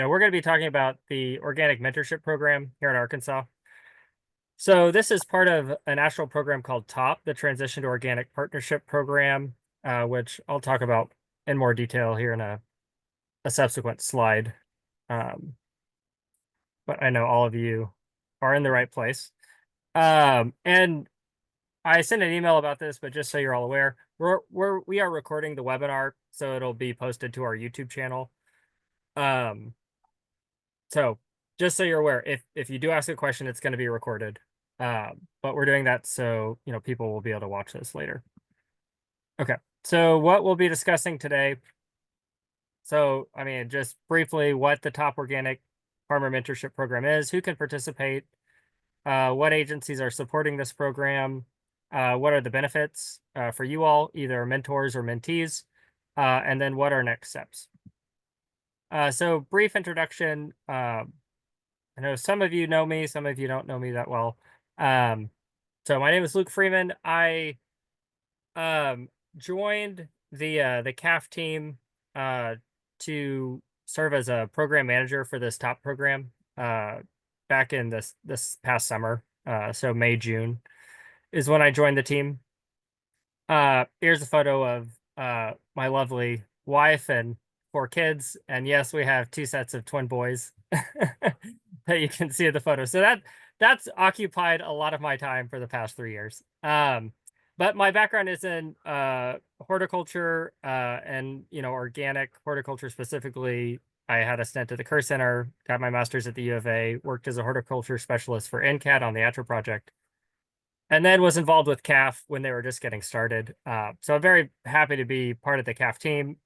we're going to be talking about the organic mentorship program here in Arkansas. So this is part of a national program called TOPP, the Transition to Organic Partnership Program, which I'll talk about in more detail here in a subsequent slide. Um, but I know all of you are in the right place. And I sent an email about this, but just so you're all aware, we are recording the webinar, so it'll be posted to our YouTube channel. So just so you're aware, if you do ask a question, it's going to be recorded. But we're doing that so people will be able to watch this later. Okay, so what we'll be discussing today. So I mean, just briefly, what the TOPP Organic Farmer Mentorship Program is, who can participate, what agencies are supporting this program, what are the benefits for you all, either mentors or mentees, and then what are next steps. So brief introduction. I know some of you know me, some of you don't know me that well. So my name is Luke Freeman. I joined the CAF team to serve as a program manager for this top program back in this past summer. So May, June is when I joined the team. Here's a photo of my lovely wife and 4 kids. And yes, we have 2 sets of twin boys that you can see in the photo. So that's occupied a lot of my time for the past 3 years. But my background is in horticulture and organic horticulture specifically. I had a stint at the Kerr Center, got my master's at the U of A, worked as a horticulture specialist for NCAT on the Atro project, and then was involved with CAF when they were just getting started. So I'm very happy to be part of the CAF team,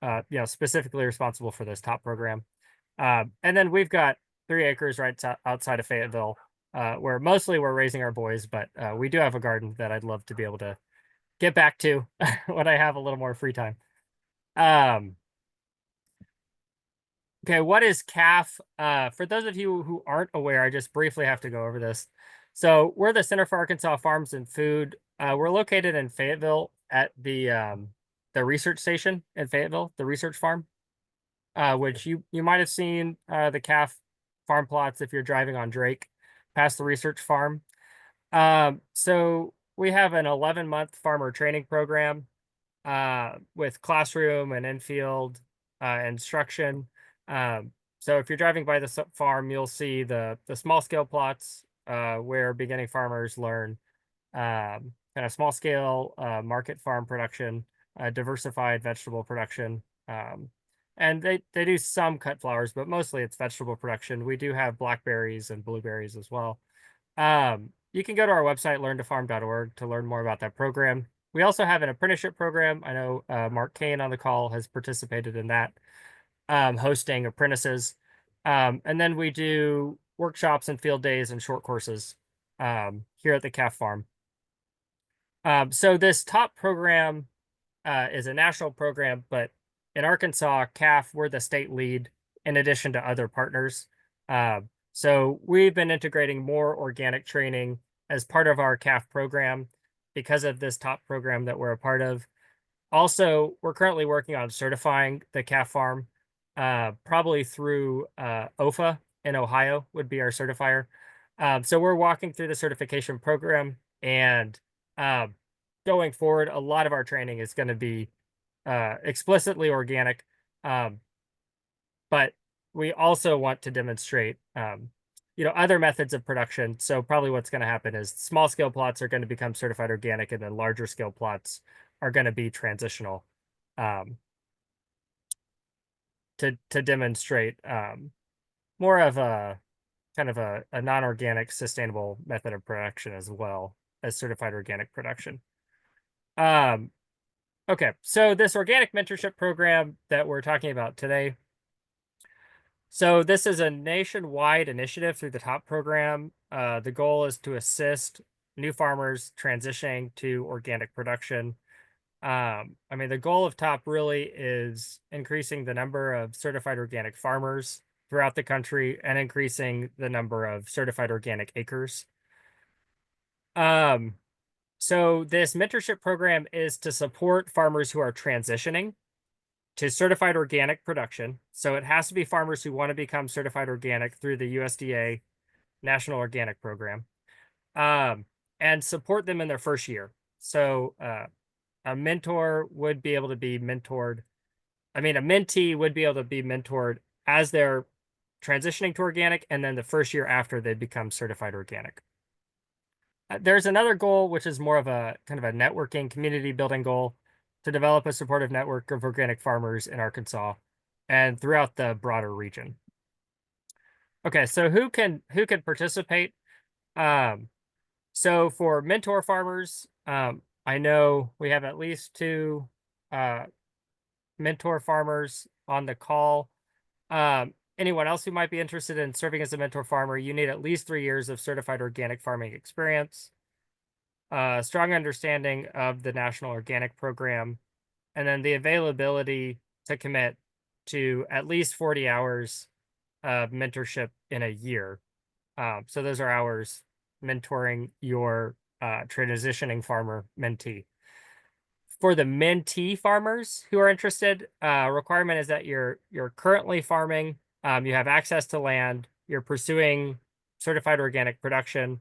specifically responsible for this top program. And then we've got 3 acres right outside of Fayetteville, where mostly we're raising our boys, but we do have a garden that I'd love to be able to get back to when I have a little more free time. Okay, what is CAF? For those of you who aren't aware, I just briefly have to go over this. So we're the Center for Arkansas Farms and Food. We're located in Fayetteville at the research station in Fayetteville, the research farm, which you might have seen the CAF farm plots if you're driving on Drake past the research farm. So we have an 11-month farmer training program with classroom and in-field instruction. So if you're driving by the farm, you'll see the small scale plots where beginning farmers learn kind of small scale market farm production, diversified vegetable production. And they do some cut flowers, but mostly it's vegetable production. We do have blackberries and blueberries as well. You can go to our website, learntofarm.org, to learn more about that program. We also have an apprenticeship program. I know Mark Kane on the call has participated in that, hosting apprentices. And then we do workshops and field days and short courses here at the CAF farm. So this top program is a national program, but in Arkansas, CAF, we're the state lead in addition to other partners. So we've been integrating more organic training as part of our CAF program because of this top program that we're a part of. Also, we're currently working on certifying the CAF farm, probably through OFA in Ohio would be our certifier. So we're walking through the certification program, and going forward, a lot of our training is going to be explicitly organic, but we also want to demonstrate other methods of production. So probably what's going to happen is small scale plots are going to become certified organic, and then larger scale plots are going to be transitional to demonstrate more of a kind of a non-organic sustainable method of production as well as certified organic production. Okay, so this organic mentorship program that we're talking about today. So this is a nationwide initiative through the TOPP program. The goal is to assist new farmers transitioning to organic production. I mean, the goal of TOPP really is increasing the number of certified organic farmers throughout the country and increasing the number of certified organic acres. So this mentorship program is to support farmers who are transitioning. to certified organic production. So it has to be farmers who want to become certified organic through the USDA National Organic Program, and support them in their first year. So a mentor would be able to be mentored. I mean, a mentee would be able to be mentored as they're transitioning to organic, and then the first year after they become certified organic. There's another goal, which is more of a kind of a networking, community building goal, to develop a supportive network of organic farmers in Arkansas and throughout the broader region. Okay, so who can participate? Um, so for mentor farmers, I know we have at least two uh, mentor farmers on the call. Anyone else who might be interested in serving as a mentor farmer, you need at least 3 years of certified organic farming experience, strong understanding of the National Organic Program, and then the availability to commit to at least 40 hours of mentorship in a year. So those are hours mentoring your transitioning farmer mentee. For the mentee farmers who are interested, requirement is that you're currently farming, you have access to land, you're pursuing certified organic production,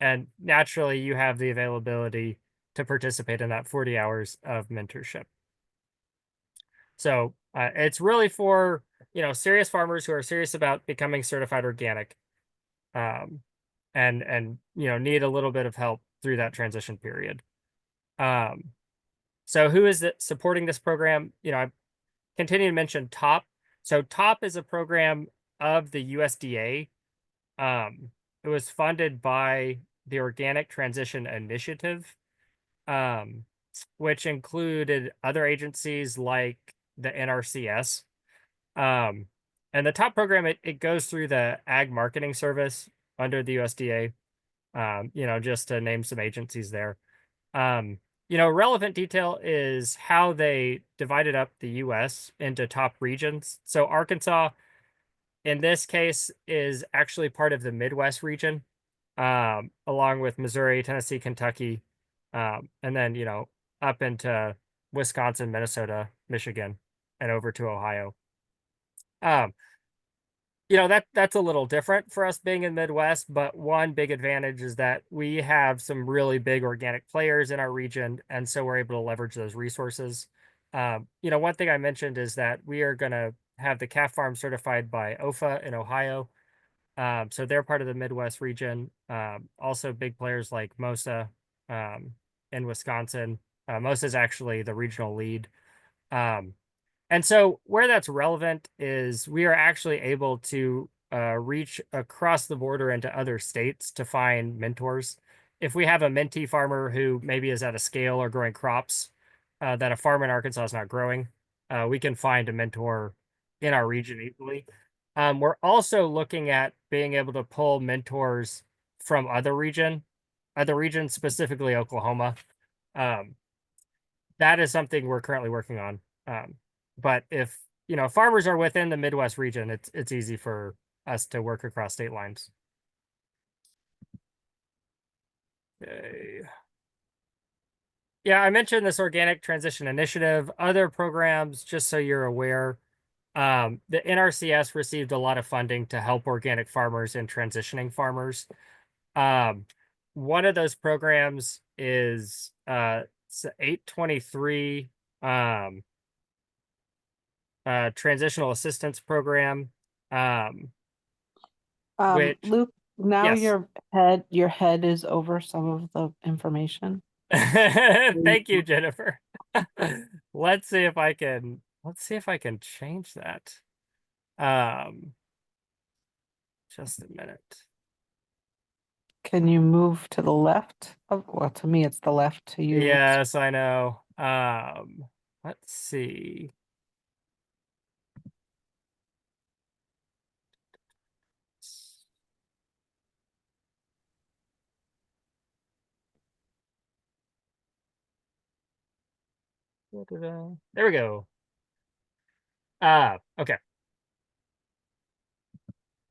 and naturally you have the availability to participate in that 40 hours of mentorship. So it's really for serious farmers who are serious about becoming certified organic, um, and need a little bit of help through that transition period. So who is supporting this program? I continue to mention TOPP. So TOPP is a program of the USDA. It was funded by the Organic Transition Initiative, um, which included other agencies like the NRCS. Um, and the TOPP program, it goes through the Ag Marketing Service under the USDA, just to name some agencies there. Relevant detail is how they divided up the US into top regions. So Arkansas, in this case, is actually part of the Midwest region, along with Missouri, Tennessee, Kentucky, and then, up into Wisconsin, Minnesota, Michigan, and over to Ohio. Um, that's a little different for us being in the Midwest, but one big advantage is that we have some really big organic players in our region, and so we're able to leverage those resources. One thing I mentioned is that we are going to have the calf farm certified by OFA in Ohio. So they're part of the Midwest region. Also big players like MOSA in Wisconsin. MOSA is actually the regional lead. And so where that's relevant is we are actually able to reach across the border into other states to find mentors. If we have a mentee farmer who maybe is at a scale or growing crops that a farm in Arkansas is not growing, we can find a mentor in our region easily. We're also looking at being able to pull mentors from other regions, specifically Oklahoma. Um, that is something we're currently working on. But if farmers are within the Midwest region, it's easy for us to work across state lines. Okay. Yeah, I mentioned this Organic Transition Initiative. Other programs, just so you're aware, the NRCS received a lot of funding to help organic farmers and transitioning farmers. One of those programs is 823 transitional assistance program. Which Luke, now yes. your head is over some of the information. Thank you, Jennifer. Let's see if I can change that. Just a minute. Can you move to the left? Well, to me, it's the left. To you, Yes, I know. Let's see. There we go. Okay.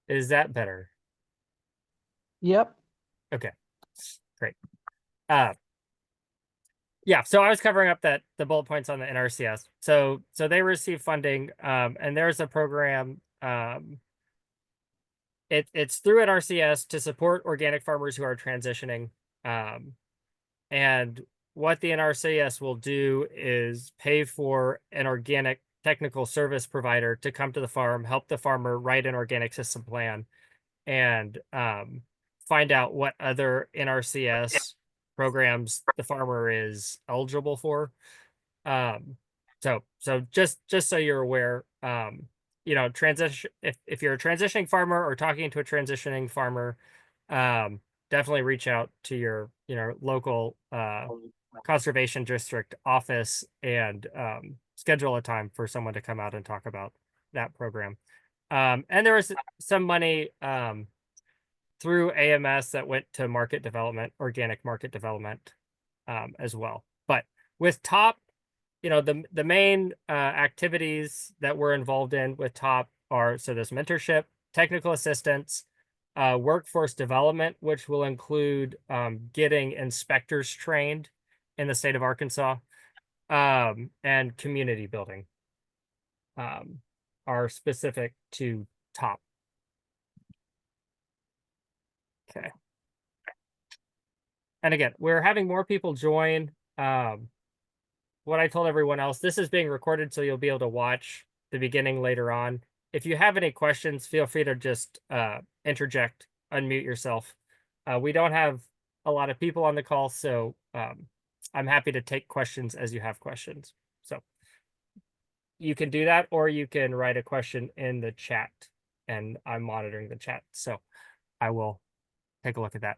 Is that better? Yep. Okay. Great. Uh, Yeah, so I was covering up the bullet points on the NRCS. So they receive funding, and there's a program. It's through NRCS to support organic farmers who are transitioning. Um, and what the NRCS will do is pay for an organic technical service provider to come to the farm, help the farmer write an organic system plan, and find out what other NRCS programs the farmer is eligible for. So just so you're aware, transition if you're a transitioning farmer or talking to a transitioning farmer, um, definitely reach out to your local conservation district office and schedule a time for someone to come out and talk about that program. And there was some money through AMS that went to market development, organic market development, as well. But with TOPP, the main activities that we're involved in with TOPP are, so there's mentorship, technical assistance, workforce development, which will include getting inspectors trained in the state of Arkansas, and community building are specific to TOPP. Okay. And again, we're having more people join. What I told everyone else, this is being recorded, so you'll be able to watch the beginning later on. If you have any questions, feel free to just interject, unmute yourself. We don't have a lot of people on the call, so I'm happy to take questions as you have questions. So you can do that, or you can write a question in the chat, and I'm monitoring the chat, so I will take a look at that.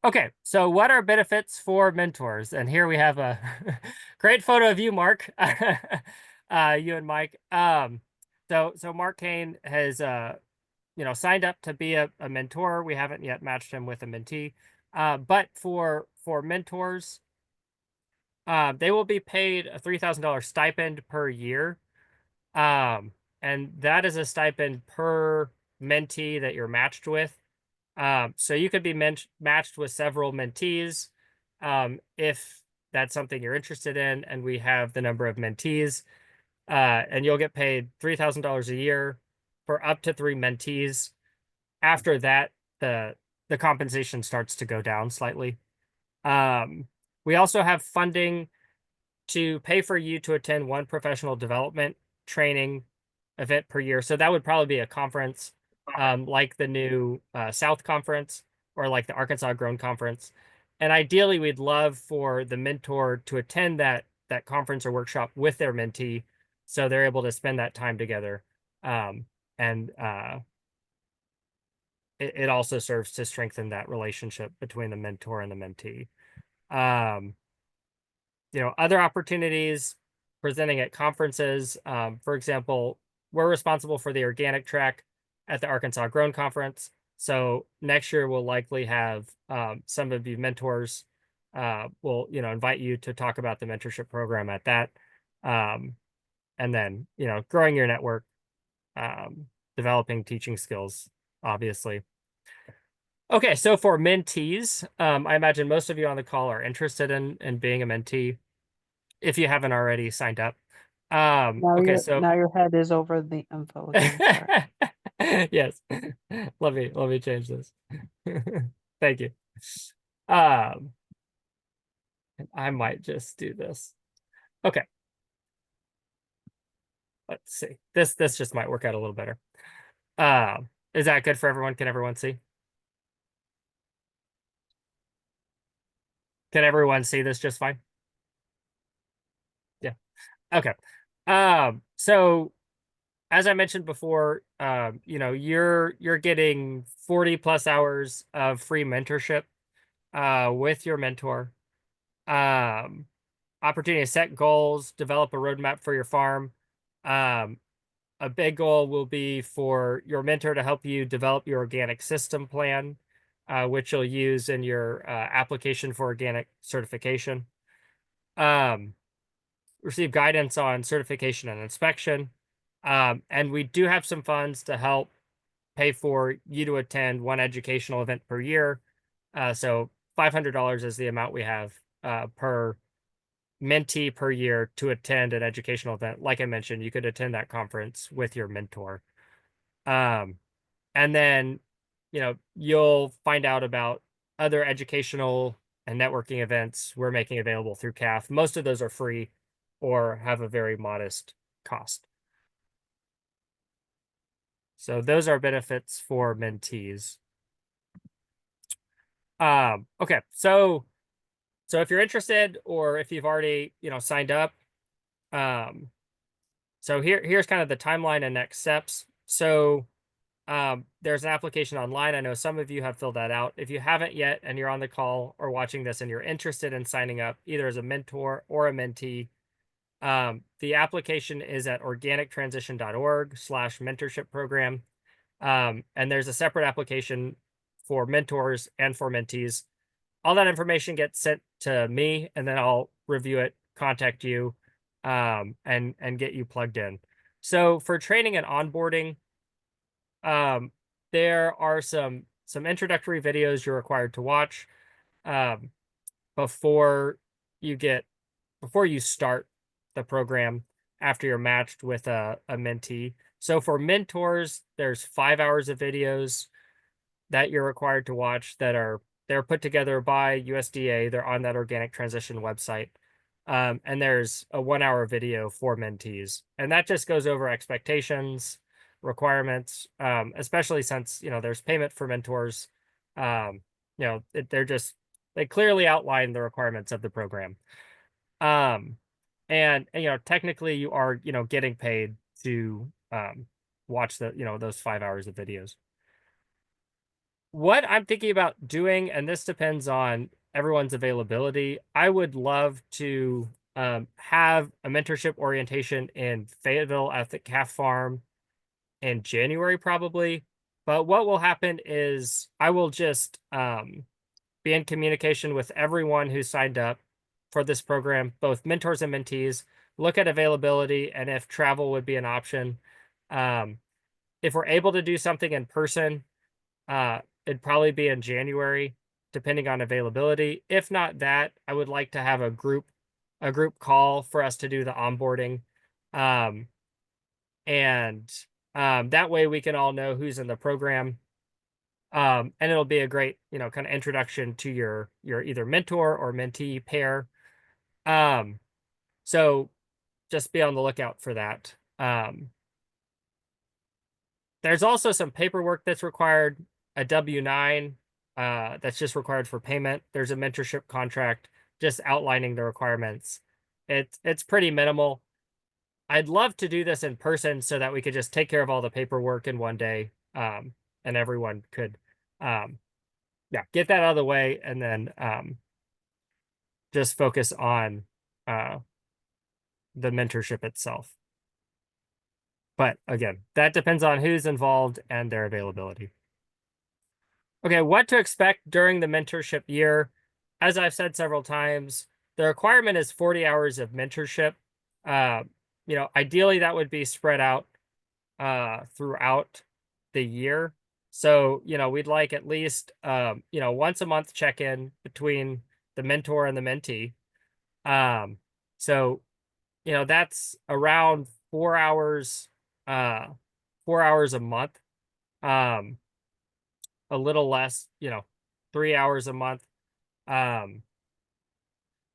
Okay, so what are benefits for mentors? And here we have a great photo of you, Mark. You and Mike. So Mark Kane has signed up to be a mentor. We haven't yet matched him with a mentee. But for mentors, they will be paid a $3,000 stipend per year. And that is a stipend per mentee that you're matched with. So you could be matched with several mentees if that's something you're interested in, and we have the number of mentees, and you'll get paid $3,000 a year for up to 3 mentees. After that, the compensation starts to go down slightly. We also have funding to pay for you to attend 1 professional development training event per year. So that would probably be a conference, like the new South Conference or like the Arkansas Grown Conference. And ideally, we'd love for the mentor to attend that conference or workshop with their mentee, so they're able to spend that time together. And it also serves to strengthen that relationship between the mentor and the mentee. Other opportunities presenting at conferences. For example, we're responsible for the organic track at the Arkansas Grown Conference. So next year we'll likely have some of you mentors. We'll invite you to talk about the mentorship program at that, and then growing your network, developing teaching skills, obviously. Okay, so for mentees, I imagine most of you on the call are interested in being a mentee if you haven't already signed up. Okay, so Now your head is over the info again. Sorry. yes, let me change this. Thank you. Um, I might just do this. Okay, let's see. This just might work out a little better. Is that good for everyone? Can everyone see? Can everyone see this just fine? Yeah. Okay. So as I mentioned before, you're getting 40 plus hours of free mentorship with your mentor. Opportunity to set goals, develop a roadmap for your farm. A big goal will be for your mentor to help you develop your organic system plan, which you'll use in your application for organic certification. Receive guidance on certification and inspection. And we do have some funds to help pay for you to attend 1 educational event per year. So $500 is the amount we have per mentee per year to attend an educational event. Like I mentioned, you could attend that conference with your mentor. Um, and then, you'll find out about other educational and networking events we're making available through CAF. Most of those are free or have a very modest cost. So those are benefits for mentees. Okay, so if you're interested or if you've already, signed up, um, so here's kind of the timeline and next steps. So there's an application online. I know some of you have filled that out. If you haven't yet and you're on the call or watching this and you're interested in signing up either as a mentor or a mentee, the application is at organictransition.org/mentorship program. And there's a separate application for mentors and for mentees. All that information gets sent to me, and then I'll review it, contact you, and get you plugged in. So for training and onboarding, um, there are some introductory videos you're required to watch um, before you get before you start the program after you're matched with a mentee. So for mentors, there's 5 hours of videos that you're required to watch they're put together by USDA. They're on that organic transition website. And there's a 1 hour video for mentees. And that just goes over expectations, requirements, especially since, there's payment for mentors. They clearly outline the requirements of the program. Um, and technically you are, getting paid to watch those 5 hours of videos. What I'm thinking about doing, and this depends on everyone's availability, I would love to have a mentorship orientation in Fayetteville at the calf farm in January, probably. But what will happen is I will just be in communication with everyone who signed up for this program, both mentors and mentees, look at availability and if travel would be an option. Um, if we're able to do something in person, it'd probably be in January, depending on availability. If not that, I would like to have a group call for us to do the onboarding. Um, and that way we can all know who's in the program. And it'll be a great, kind of introduction to your either mentor or mentee pair. Um, so just be on the lookout for that. There's also some paperwork that's required, a W-9 that's just required for payment. There's a mentorship contract just outlining the requirements. It's pretty minimal. I'd love to do this in person so that we could just take care of all the paperwork in one day, and everyone could, yeah, get that out of the way and then just focus on uh, the mentorship itself. But again, that depends on who's involved and their availability. Okay, what to expect during the mentorship year? As I've said several times, the requirement is 40 hours of mentorship. Uh, ideally that would be spread out throughout the year. So, we'd like at least once a month check-in between the mentor and the mentee. Um, so, that's around 4 hours, uh, 4 hours a month. Um, a little less, 3 hours a month, um,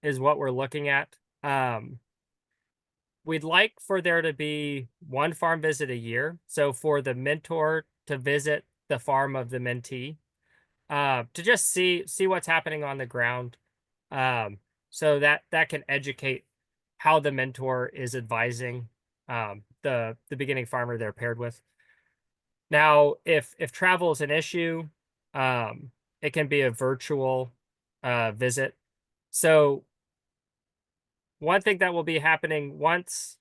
is what we're looking at. We'd like for there to be one farm visit a year. So for the mentor to visit the farm of the mentee, to just see what's happening on the ground, um, so that can educate how the mentor is advising the beginning farmer they're paired with. Now, if travel is an issue, it can be a virtual visit. So one thing that will be happening once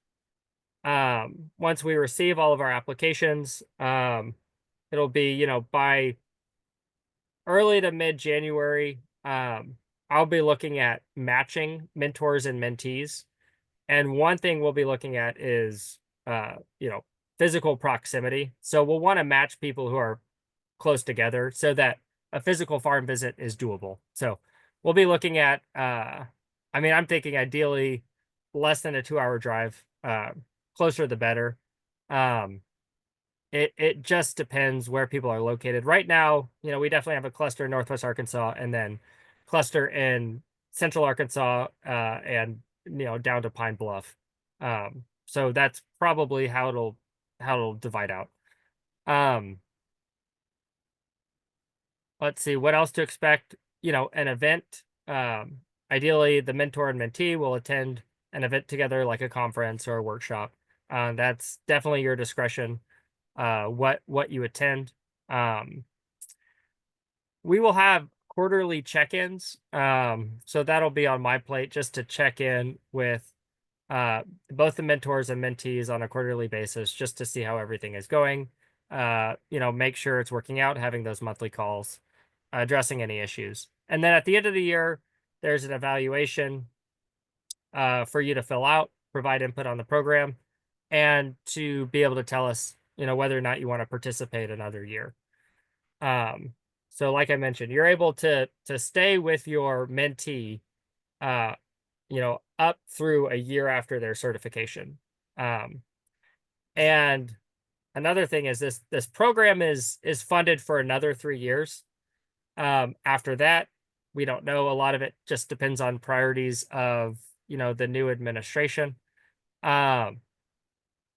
we receive all of our applications, it'll be, by early to mid January, I'll be looking at matching mentors and mentees. And one thing we'll be looking at is physical proximity. So we'll want to match people who are close together so that a physical farm visit is doable. So we'll be looking at I mean, I'm thinking ideally less than a 2 hour drive. Closer the better. Um, it just depends where people are located. Right now, we definitely have a cluster in Northwest Arkansas and then cluster in Central Arkansas, and down to Pine Bluff. So that's probably how it'll divide out. Um, let's see what else to expect. An event. Ideally, the mentor and mentee will attend an event together, like a conference or a workshop. That's definitely your discretion. What you attend. Um, we will have quarterly check-ins. So that'll be on my plate just to check in with both the mentors and mentees on a quarterly basis, just to see how everything is going. Make sure it's working out, having those monthly calls, addressing any issues. And then at the end of the year, there's an evaluation for you to fill out, provide input on the program, and to be able to tell us, whether or not you want to participate another year. Um, so like I mentioned, you're able to stay with your mentee, uh, up through a year after their certification. Um, and another thing is this program is funded for another 3 years. After that, we don't know. A lot of it just depends on priorities of the new administration. Um,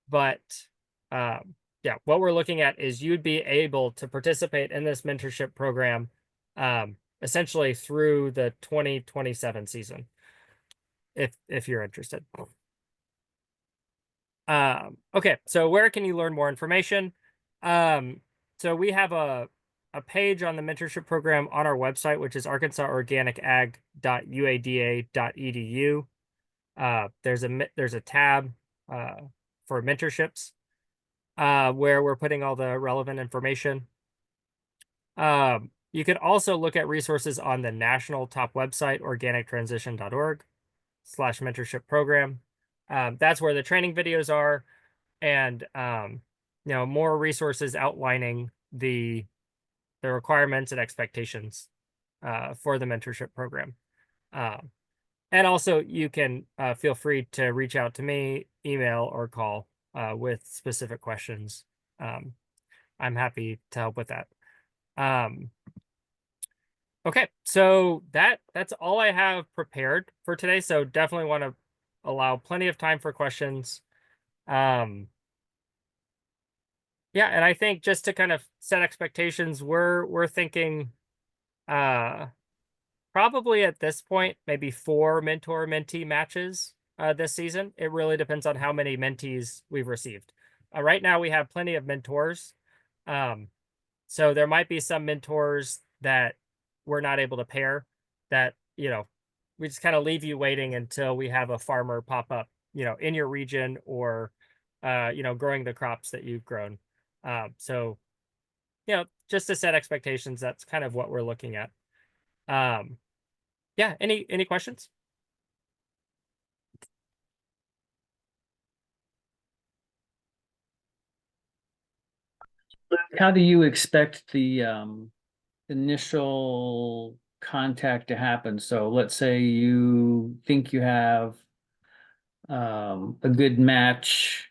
but yeah, what we're looking at is you'd be able to participate in this mentorship program, essentially through the 2027 season, if you're interested. Okay, so where can you learn more information? Um, so we have a page on the mentorship program on our website, which is arkansasorganicag.uada.edu. There's a tab for mentorships, where we're putting all the relevant information. You can also look at resources on the national TOPP website, organictransition.org/mentorship program. That's where the training videos are, and more resources outlining the requirements and expectations for the mentorship program. Um, and also, you can feel free to reach out to me, email, or call with specific questions. Um, I'm happy to help with that. Um, okay, so that's all I have prepared for today. So definitely want to allow plenty of time for questions. Um, yeah, and I think just to kind of set expectations, we're thinking uh probably at this point maybe 4 mentor-mentee matches this season. It really depends on how many mentees we've received. Right now we have plenty of mentors. Um, so there might be some mentors that we're not able to pair, that, we just kind of leave you waiting until we have a farmer pop up, in your region, or, growing the crops that you've grown. So, just to set expectations, that's kind of what we're looking at. Um, yeah, any questions? How do you expect the initial contact to happen? So let's say you think you have a good match,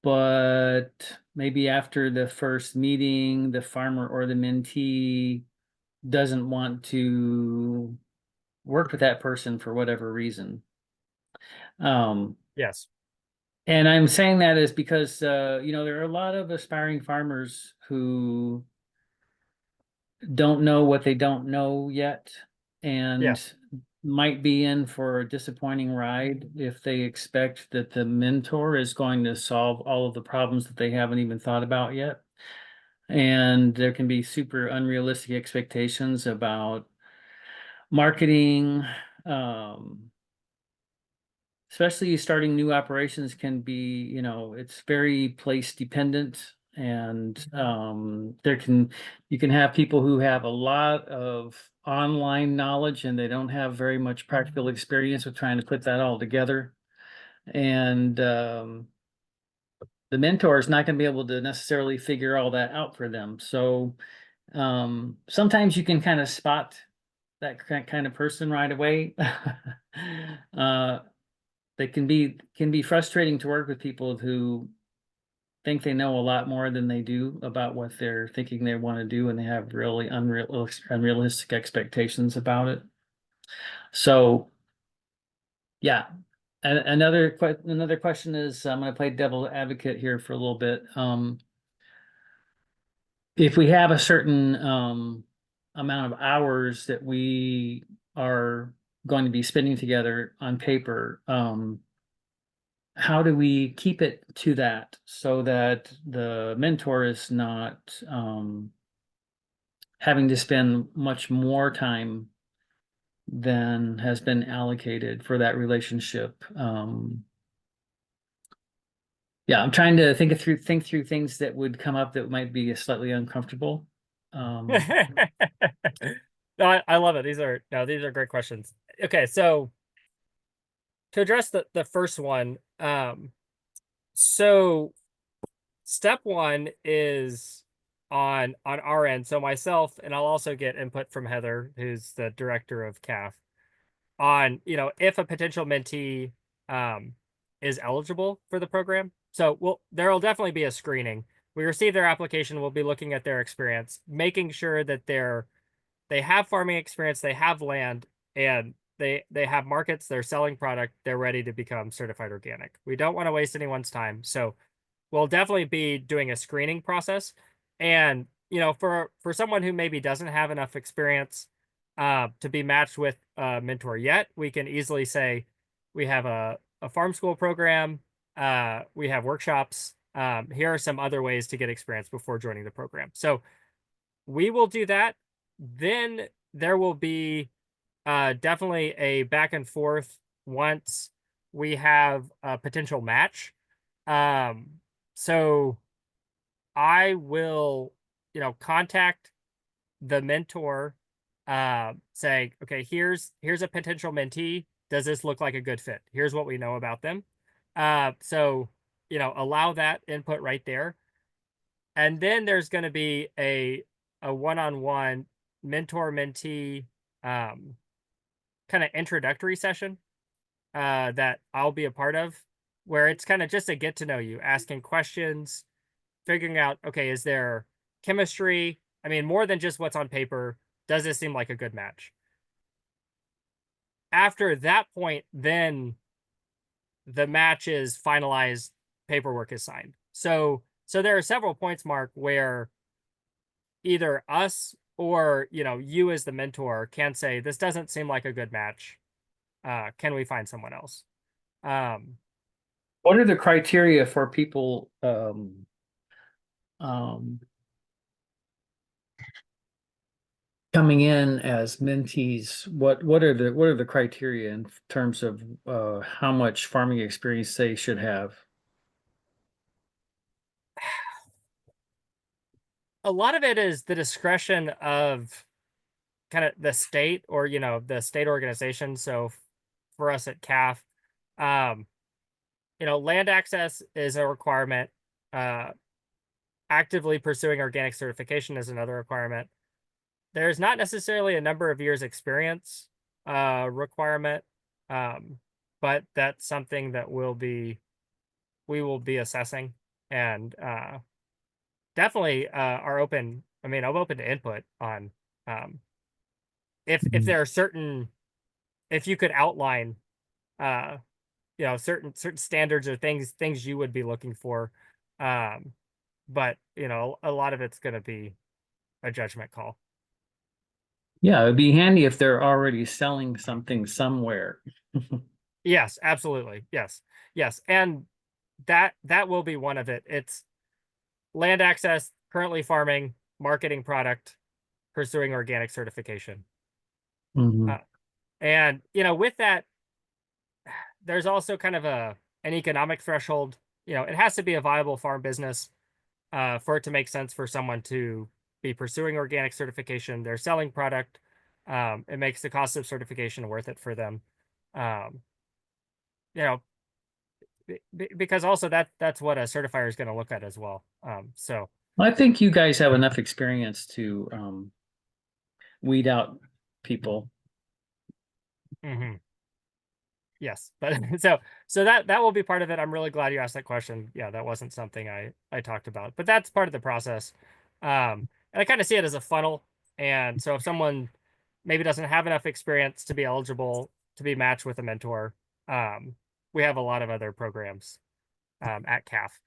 but maybe after the first meeting, the farmer or the mentee doesn't want to work with that person for whatever reason. Um, Yes. and I'm saying that is because there are a lot of aspiring farmers who don't know what they don't know yet, and Yes. might be in for a disappointing ride if they expect that the mentor is going to solve all of the problems that they haven't even thought about yet. And there can be super unrealistic expectations about marketing. Um, Especially starting new operations can be, it's very place dependent. And you can have people who have a lot of online knowledge and they don't have very much practical experience with trying to put that all together. And the mentor is not going to be able to necessarily figure all that out for them. So sometimes you can kind of spot kind of person right away. They can be frustrating to work with people who think they know a lot more than they do about what they're thinking they want to do, and they have really unrealistic expectations about it. So, yeah. Another question is, I'm going to play devil's advocate here for a little bit. If we have a certain amount of hours that we are going to be spending together on paper, how do we keep it to that so that the mentor is not having to spend much more time than has been allocated for that relationship? Yeah, I'm trying to think through things that would come up that might be slightly uncomfortable. No, I love it. These are great questions. Okay, so to address the first one, so step one is on our end. So myself, and I'll also get input from Heather, who's the director of CAF, on, if a potential mentee is eligible for the program. So there'll definitely be a screening. We receive their application, we'll be looking at their experience, making sure that they have farming experience, they have land, and they have markets, they're selling product, they're ready to become certified organic. We don't want to waste anyone's time. So we'll definitely be doing a screening process. And, for someone who maybe doesn't have enough experience to be matched with a mentor yet, we can easily say we have a farm school program, we have workshops. Here are some other ways to get experience before joining the program. So we will do that. Then there will be definitely a back and forth once we have a potential match. So I will, contact the mentor, saying, okay, here's a potential mentee. Does this look like a good fit? Here's what we know about them. So, allow that input right there. And then there's going to be a one-on-one mentor mentee kind of introductory session that I'll be a part of, where it's kind of just a get to know you, asking questions, figuring out, okay, is there chemistry? I mean, more than just what's on paper. Does this seem like a good match? After that point, then the match is finalized, paperwork is signed. So there are several points, Mark, where either us or, you as the mentor can say, this doesn't seem like a good match. Can we find someone else? What are the criteria for people coming in as mentees? What are the criteria in terms of how much farming experience they should have? A lot of it is the discretion of kind of the state, or, the state organization. So for us at CAF, land access is a requirement. Actively pursuing organic certification is another requirement. There's not necessarily a number of years experience requirement, but that's something that we will be assessing, and definitely are open. I mean, I'm open to input on if there are certain, if you could outline certain standards or things you would be looking for. But a lot of it's going to be a judgment call. Yeah, it'd be handy if they're already selling something somewhere. Yes, absolutely. Yes. And that will be one of it. It's land access, currently farming, marketing product, pursuing organic certification. Mhm. And with that, there's also kind of an economic threshold. It has to be a viable farm business for it to make sense for someone to be pursuing organic certification. They're selling product. It makes the cost of certification worth it for them. Um, you know, because also that's what a certifier is going to look at as well. So I think you guys have enough experience to weed out people Mhm. Yes, but so that will be part of it. I'm really glad you asked that question. Yeah, that wasn't something I talked about, but that's part of the process. And I kind of see it as a funnel. And so if someone maybe doesn't have enough experience to be eligible to be matched with a mentor, we have a lot of other programs at CAF